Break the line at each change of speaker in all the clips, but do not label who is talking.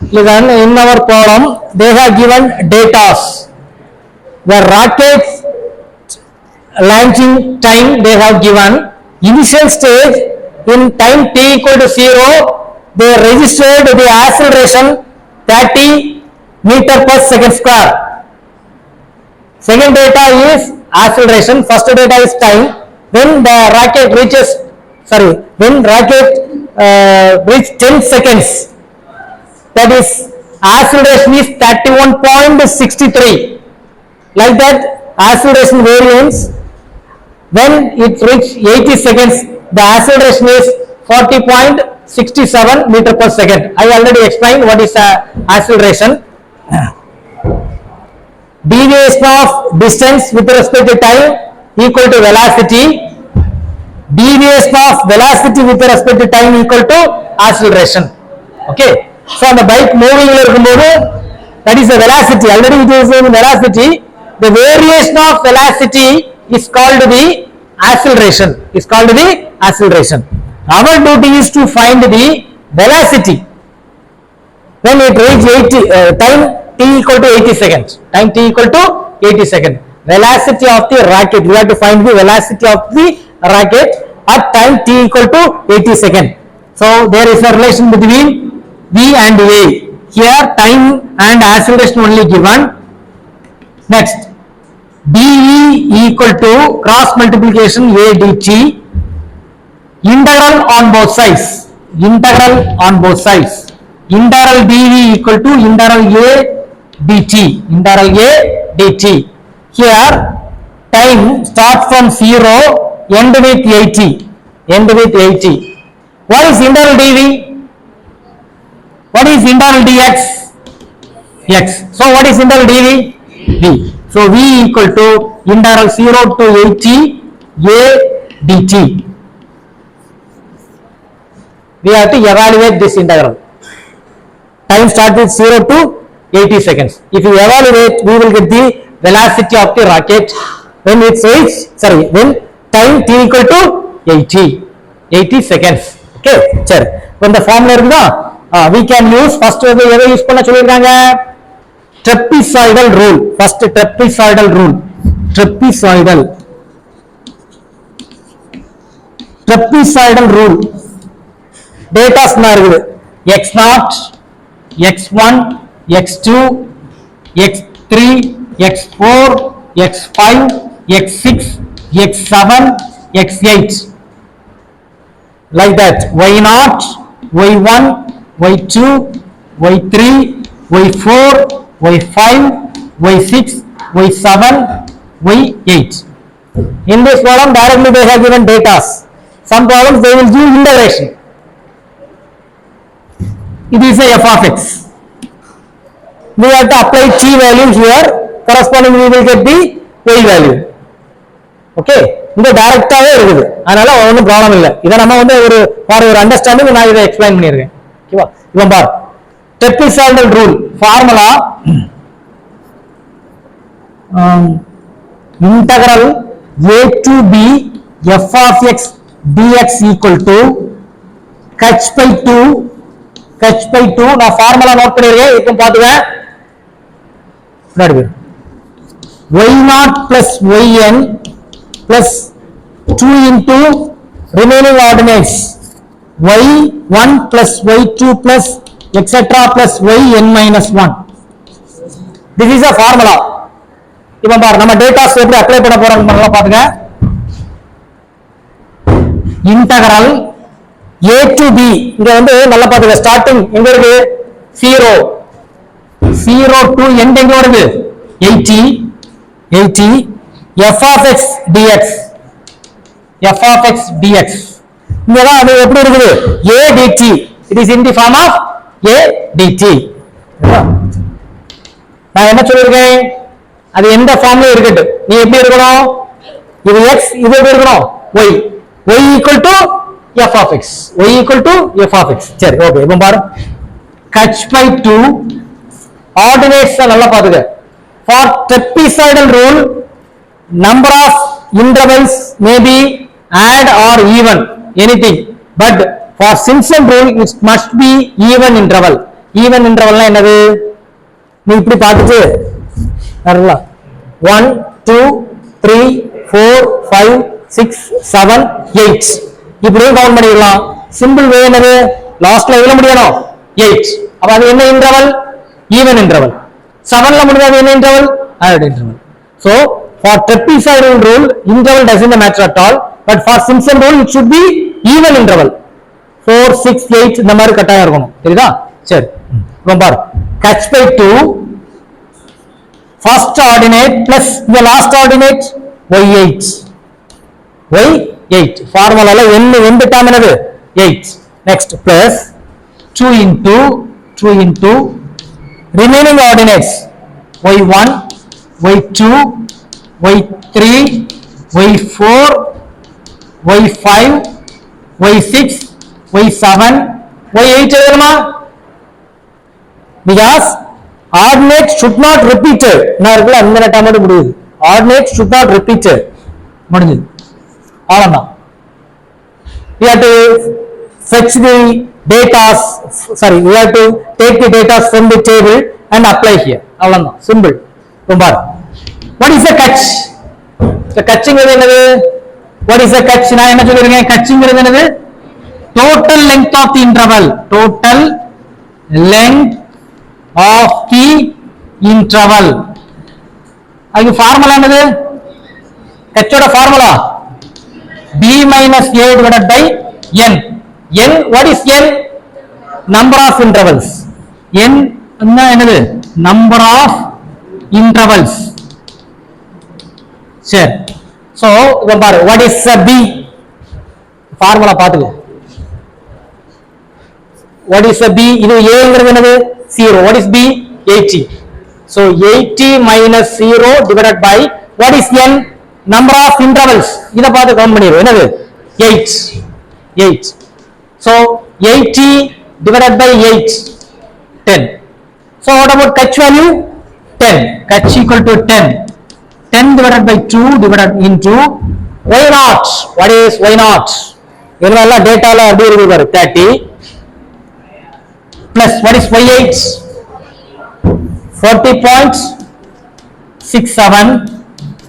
Listen, in our problem, they have given data. The rocket launching time they have given. Initial stage, in time t equal to 0, they registered the acceleration 30 meter per second square. Second data is acceleration, first data is time. When the rocket reaches, when rocket reaches 10 seconds, that is acceleration is 31.63. Like that, acceleration variance. When it reaches 80 seconds, the acceleration is 40.67 meter per second. I already explained what is acceleration. Deviation of distance with respect to time equal to velocity. Deviation of velocity with respect to time equal to acceleration. Okay. So on the bike moving, that is the velocity. Already it is in velocity. The variation of velocity is called the acceleration. Our duty is to find the velocity when it reaches time t equal to 80 seconds. Velocity of the rocket. We have to find the velocity of the rocket at time t equal to 80 seconds. So there is a relation between v and a. Here time and acceleration only given. Next, dE equal to cross multiplication a dt. Integral on both sides. Integral dV equal to integral a dt. Here time start from 0, end with 80. What is integral dV? What is integral dx? X. So what is integral dV? V. So v equal to integral 0 to 80 a dt. We have to evaluate this integral. Time starts with 0 to 80 seconds. If you evaluate, we will get the velocity of the rocket when it reaches, when time t equal to 80 seconds. Okay, sir. When the formula we can use first use பண்ண சொல்லிருக்காங்க trapezoidal rule. First trapezoidal rule. Data இருக்குது x0, x1, x2, x3, x4, x5, x6, x7, x8. Like that. y0, y1, y2, y3, y4, y5, y6, y7, y8. In this problem, directly they have given data. Some problems they will give integration. It is a f of x. We have to apply t value here. Corresponding we will get the y value. Okay. இந்த டைரக்டாவே இருக்குது. அதனால ஒண்ணும் problem இல்ல. இத நம்ம ஒரு understanding நான் இத எக்ஸ்பிளைன் பண்ணிருக்கேன். ஓகேவா? இவன் பார். trapezoidal rule formula integral a to b f of x dx equal to h by 2 நான் ஃபார்முலா நோட் பண்ணிருக்கேன். இப்போ பாத்துங்க. y0 plus yn plus 2 into remaining ordinates y1 plus y2 plus etc plus yn minus 1. This is a formula. இப்போ பாரு நம்ம datas எப்படி apply பண்ண போறோம் நல்லா பாருங்க. integral a to b இங்க நல்லா பாருங்க ஸ்டார்டிங் எங்க இருக்கு 0 to end எங்க வருது 80 f of x dx இங்க தான் அது எப்படி இருக்குது a dt. It is in the form of a dt. நான் என்ன சொல்லிருக்கேன் அது எந்த ஃபார்ம்ல இருக்கட்டும் நீ எப்படி இருக்கணும் இது x இது எப்படி இருக்கணும் y equal to f of x சரி ஓகே இப்போ பாரு h by 2 ordinates நல்லா பாத்துக்க for trapezoidal rule number of intervals may be odd or even anything but for Simpson rule it must be even interval. Even இன்டர்வல்னா என்னது? நீ இப்படி பார்த்துட்டு 1 2 3 4 5 6 7 8 இப்படியும் கவுண்ட் பண்ணிடலாம். சிம்பிள் வே என்னது? லாஸ்ட்ல எவ்வளவு முடியணும்? 8. அப்ப அது என்ன இன்டர்வல்? Even interval. 7ல முடியாது என்ன interval? Odd interval. So for trapezoidal rule interval doesn't matter at all, but for Simpson rule it should be even interval. 4 6 8 இந்த மாதிரி கட்டாயம் இருக்கணும். தெரியுதா? சரி இப்போ பாரு, catch by 2 first ordinate plus the last ordinate y8 y8 ஃபார்முலால எந்த term என்னது? 8. next plus 2 into remaining ordinates y1 y2 y3 y4 y5 y6 y7 y8 எழுதணுமா? because ordinate should not repeated. நான் இருக்குல்ல அந்த டேர்ம் மட்டும் முடியுது. ordinate should not repeated முடிஞ்சது. அவ்வளவுதான். we have to fetch the data, we have to take the data from the table and apply here. அவ்வளவுதான், simple. ரொம்ப what is a catch? the catching என்னது? what is a catch? நான் என்ன சொல்றேன்? catching என்னது? total length of the interval. total length of the interval. அதுக்கு formula என்னது? catch ஓட formula b minus a divided by n. n, what is n? number of intervals. n என்னது? number of intervals. சரி, so இத பாரு, what is a b? Formula பாத்துக்க. what is a b? இது a ங்கிறது என்னது? 0. what is b? 80. so 80 minus 0 divided by what is n? number of intervals. இத பார்த்து கவுண்ட் பண்ணிரு. என்னது? 8. so 80 divided by 8 10. so what about catch value? 10. catch equal to 10. 10 divided by 2 divided into y naught. what is y naught? இதெல்லாம் டேட்டால அப்படியே இருக்கு பாரு. 30 plus what is y8? 40.67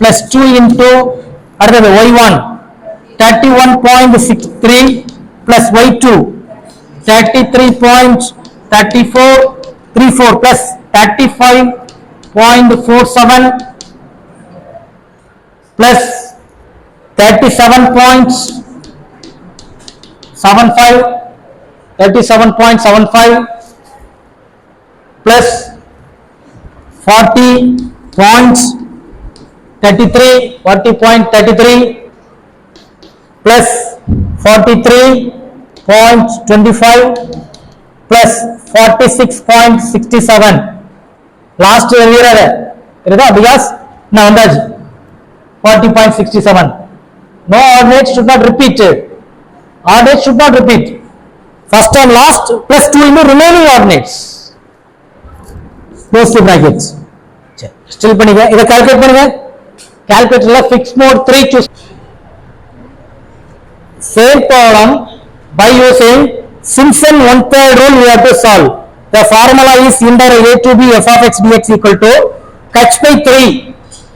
plus 2 into அடுத்தது y1 31.63 plus y2 33.34 plus 35.47 plus 37.75 plus 40.33 plus 43.25 plus 46.67. last year because now வந்தாச்சு 40.67. no ordinate should not repeat. ordinate should not repeat. first and last plus 2 into remaining ordinates. close the brackets. still பண்ணுங்க, இத calculate பண்ணுங்க. calculatorல fix mode 3 choose. same problem by using Simpson 1/3 rule we have to solve. the formula is integral a to b f of x dx equal to catch by 3.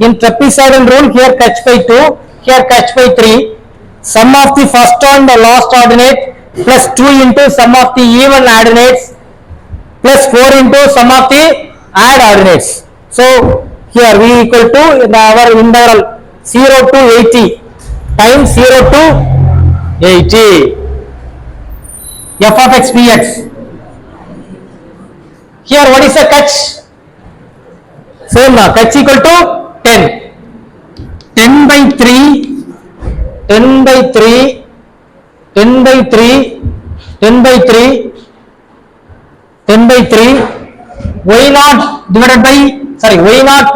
in trapezoidal rule here catch by 2, here catch by 3. sum of the first and the last ordinate plus 2 into sum of the even ordinates plus 4 into sum of the add ordinates. so here v equal to our integral 0 to 80 times 0 to 80 f of x dx. here what is the catch? same now, catch equal to 10. 10 by 3 10 by 3 10 by 3 10 by 3 10 by 3 y naught divided by y naught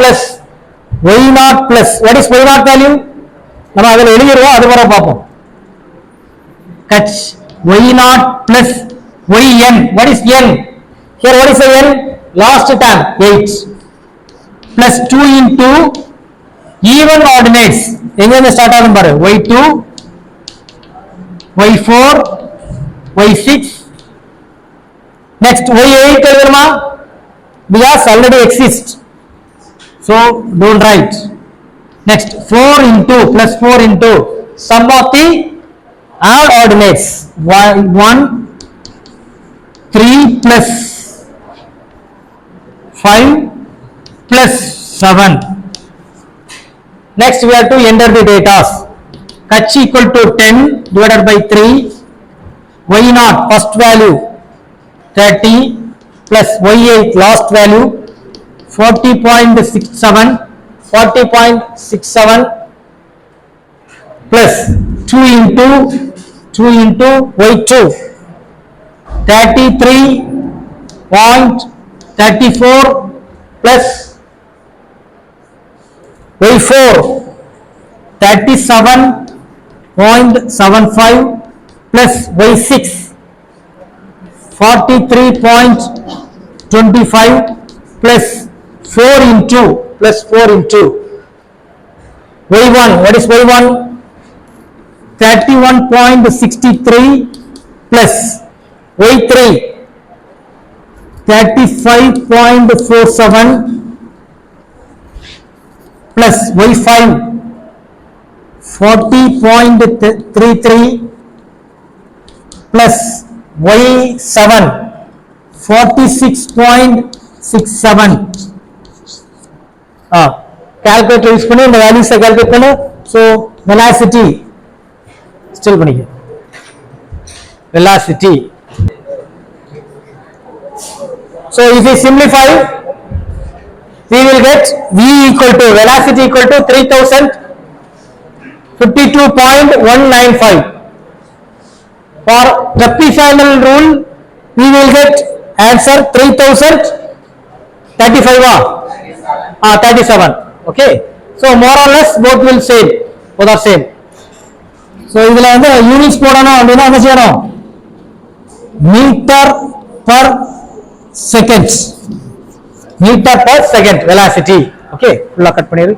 plus what is y naught value? நம்ம அதில் எழுதிடுவோம், அது வர பார்ப்போம். catch y naught plus yn. what is n? here what is the n? last term 8 plus 2 into even ordinates. எங்க இருந்து start ஆகும் பாரு. y2 y4 y6 Next, y8 எழுதுமா? Because already exist. So don't write. Next, 4 into plus 4 into sum of the odd ordinates. 1, 3 plus 5 plus 7. Next, we have to enter the data. H equal to 10 divided by 3. Y0 first value 30 plus y8 last value 40.67 plus 2 into y2 33.34 plus y4 37.75 plus y6 43.25 plus 4 into y1. What is y1? 31.63 plus y3 35.47 plus y5 40.33 plus y7 46.67. Calculator use பண்ணி இந்த values calculate பண்ணு. So velocity still பண்ணிக்க. Velocity. So if we simplify, we will get v equal to velocity equal to 3052.195. For trapezoidal rule, we will get answer 3035 37. Okay. So more or less both will same. Both are same. So இதுல வந்து units போடணும் அப்படின்னா என்ன செய்யணும்? Metre per second. Meter per second velocity. Okay. ஃபுல்லா cut பண்ணிரு.